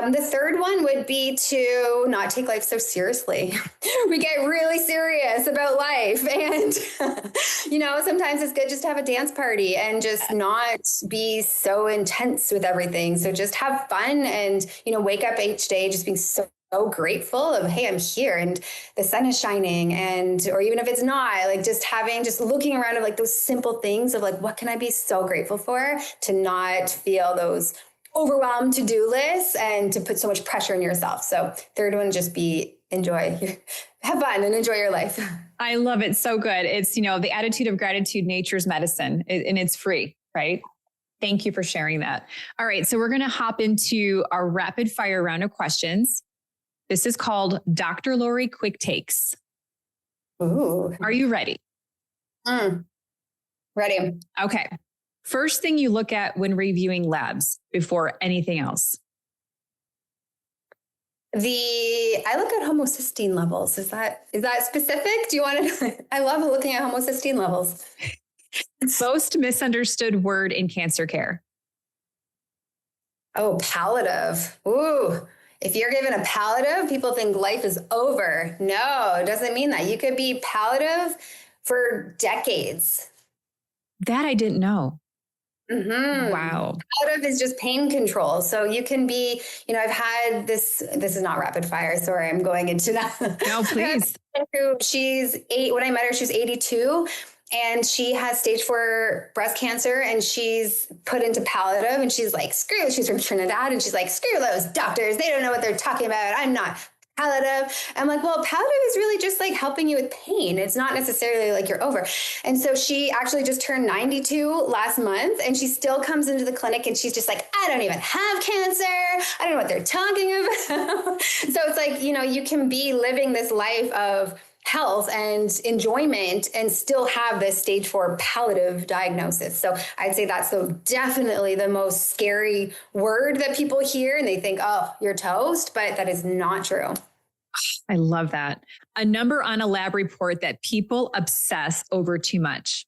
The third one would be to not take life so seriously. We get really serious about life. And, sometimes it's good just to have a dance party and just not be so intense with everything. So just have fun and, wake up each day just being so grateful of, hey, I'm here and the sun is shining. And, or even if it's not, like just looking around at like those simple things of like, what can I be so grateful for, to not feel those overwhelmed to-do lists and to put so much pressure on yourself. So third one, just be enjoy, have fun and enjoy your life. I love it. So good. It's, the attitude of gratitude, nature's medicine, and it's free, right? Thank you for sharing that. All right. So we're going to hop into our rapid fire round of questions. This is called Dr. Lori Quick Takes. Ooh. Are you ready? Ready. Okay. First thing you look at when reviewing labs before anything else. I look at homocysteine levels. Is that specific? Do you want to? I love looking at homocysteine levels. Most misunderstood word in cancer care. Oh, palliative. Ooh. If you're given a palliative, people think life is over. No, it doesn't mean that. You could be palliative for decades. That I didn't know. Mm-hmm. Wow. Palliative is just pain control. So you can be, I've had this is not rapid fire. Sorry, I'm going into that. No, please. She's 8. When I met her, she was 82. And she has stage 4 breast cancer and she's put into palliative and she's like, she's from Trinidad and she's like, screw those doctors. They don't know what they're talking about. I'm not palliative. I'm like, well, palliative is really just like helping you with pain. It's not necessarily like you're over. And so she actually just turned 92 last month and she still comes into the clinic and she's just like, I don't even have cancer. I don't know what they're talking about. So it's like, you can be living this life of health and enjoyment and still have this stage 4 palliative diagnosis. So I'd say that's definitely the most scary word that people hear and they think, oh, you're toast, but that is not true. I love that. A number on a lab report that people obsess over too much.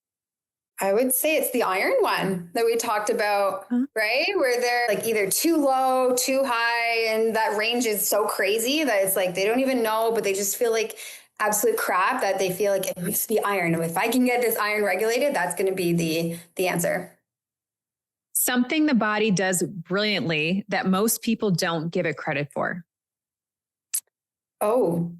I would say it's the iron one that we talked about, right? Where they're like either too low, too high, and that range is so crazy that it's like they don't even know, but they just feel like absolute crap that they feel like it must be iron. If I can get this iron regulated, that's going to be the answer. Something the body does brilliantly that most people don't give it credit for. Oh,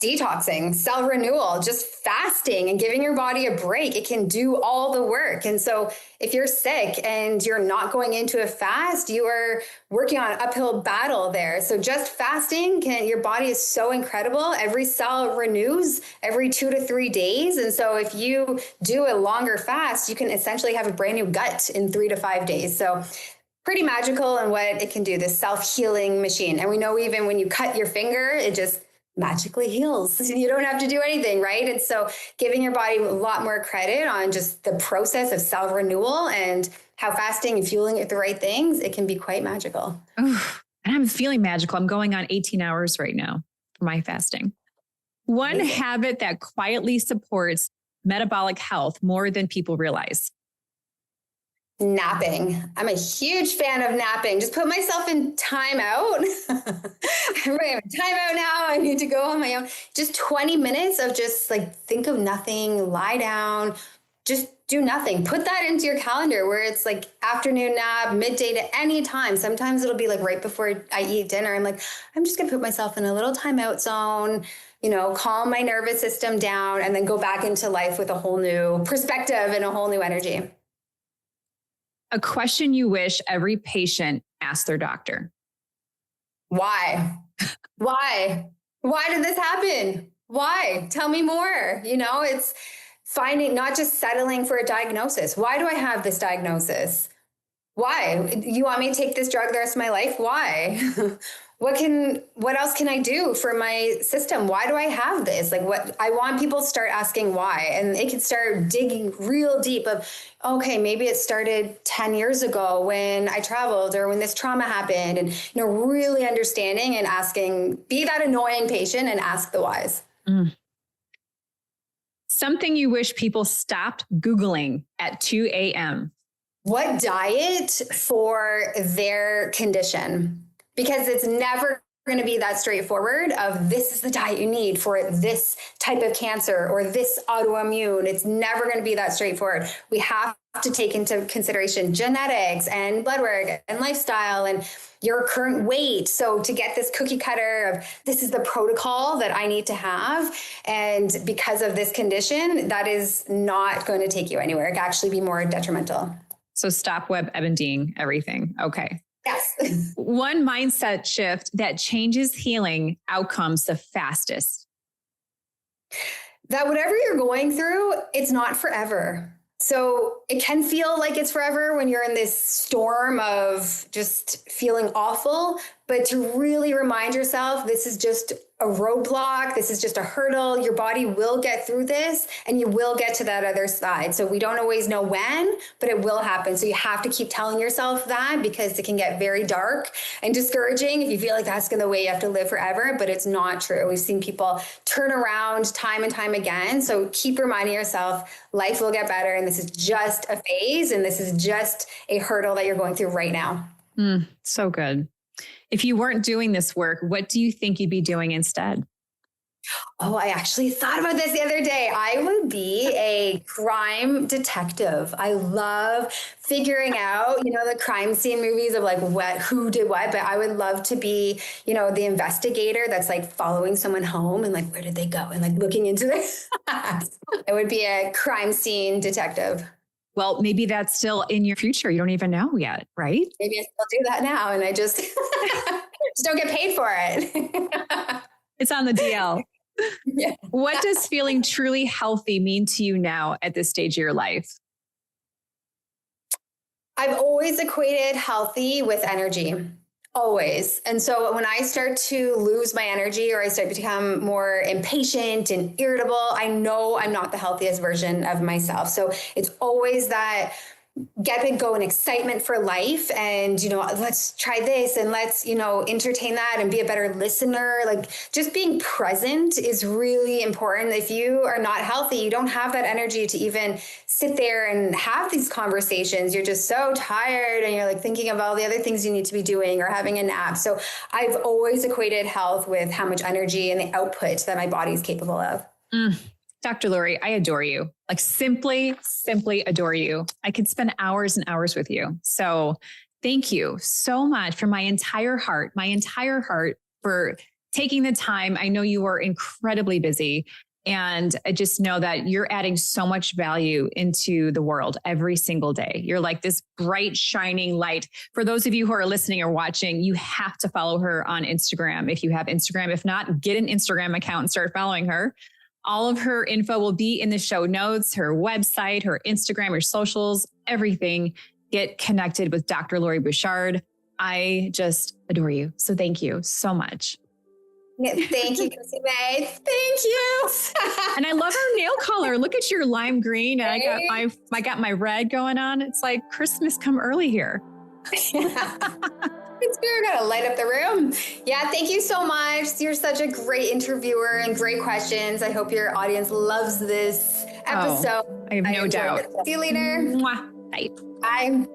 detoxing, cell renewal, just fasting and giving your body a break. It can do all the work. And so if you're sick and you're not going into a fast, you are working on an uphill battle there. So just fasting your body is so incredible. Every cell renews every 2 to 3 days. And so if you do a longer fast, you can essentially have a brand new gut in 3 to 5 days. So pretty magical in what it can do, this self-healing machine. And we know even when you cut your finger, it just magically heals. You don't have to do anything, right? And so giving your body a lot more credit on just the process of cell renewal and how fasting and fueling it with the right things, it can be quite magical. Oof, and I'm feeling magical. I'm going on 18 hours right now for my fasting. One habit that quietly supports metabolic health more than people realize. Napping. I'm a huge fan of napping. Just put myself in timeout. I'm in timeout now. I need to go on my own. Just 20 minutes of just like think of nothing, lie down, just do nothing. Put that into your calendar where it's like afternoon nap, midday to any time. Sometimes it'll be like right before I eat dinner. I'm like, I'm just going to put myself in a little timeout zone, calm my nervous system down and then go back into life with a whole new perspective and a whole new energy. A question you wish every patient asked their doctor. Why? Why? Why did this happen? Why? Tell me more. It's finding, not just settling for a diagnosis. Why do I have this diagnosis? Why? You want me to take this drug the rest of my life? Why? What else can I do for my system? Why do I have this? I want people to start asking why, and they can start digging real deep of, okay, maybe it started 10 years ago when I traveled or when this trauma happened, and, really understanding and asking, be that annoying patient and ask the whys. Something you wish people stopped Googling at 2 a.m. What diet for their condition? Because it's never going to be that straightforward of this is the diet you need for this type of cancer or this autoimmune. It's never going to be that straightforward. We have to take into consideration genetics and blood work and lifestyle and your current weight. So to get this cookie cutter of this is the protocol that I need to have. And because of this condition, that is not going to take you anywhere. It can actually be more detrimental. So stop WebMDing everything. Okay. Yes. One mindset shift that changes healing outcomes the fastest. That whatever you're going through, it's not forever. So it can feel like it's forever when you're in this storm of just feeling awful, but to really remind yourself, this is just a roadblock. This is just a hurdle. Your body will get through this and you will get to that other side. So we don't always know when, but it will happen. So you have to keep telling yourself that because it can get very dark and discouraging if you feel like that's the way you have to live forever, but it's not true. We've seen people turn around time and time again. So keep reminding yourself life will get better. And this is just a phase. And this is just a hurdle that you're going through right now. So good. If you weren't doing this work, what do you think you'd be doing instead? Oh, I actually thought about this the other day. I would be a crime detective. I love figuring out, the crime scene movies of who did what, but I would love to be, the investigator that's following someone home and where did they go? And looking into this. It would be a crime scene detective. Well, maybe that's still in your future. You don't even know yet, right? Maybe I still do that now and I just, just don't get paid for it. It's on the DL. Yeah. What does feeling truly healthy mean to you now at this stage of your life? I've always equated healthy with energy. Always. And so when I start to lose my energy or I start to become more impatient and irritable, I know I'm not the healthiest version of myself. So it's always that get and go and excitement for life. And, let's try this and let's, entertain that and be a better listener. Like just being present is really important. If you are not healthy, you don't have that energy to even sit there and have these conversations. You're just so tired and you're like thinking of all the other things you need to be doing or having a nap. So I've always equated health with how much energy and the output that my body is capable of. Dr. Lori, I adore you. Like simply adore you. I could spend hours and hours with you. So thank you so much from my entire heart for taking the time. I know you are incredibly busy, and I just know that you're adding so much value into the world every single day. You're like this bright, shining light. For those of you who are listening or watching, you have to follow her on Instagram. If you have Instagram, if not, get an Instagram account and start following her. All of her info will be in the show notes, her website, her Instagram, her socials, everything. Get connected with Dr. Lori Bouchard. I just adore you. So thank you so much. Thank you, Chrissy May. Thank you. And I love her nail color. Look at your lime green. And I got my red going on. It's like Christmas come early here. We're going to light up the room. Yeah, thank you so much. You're such a great interviewer and great questions. I hope your audience loves this episode. I have no doubt. See you later. Mwah. Bye. Bye.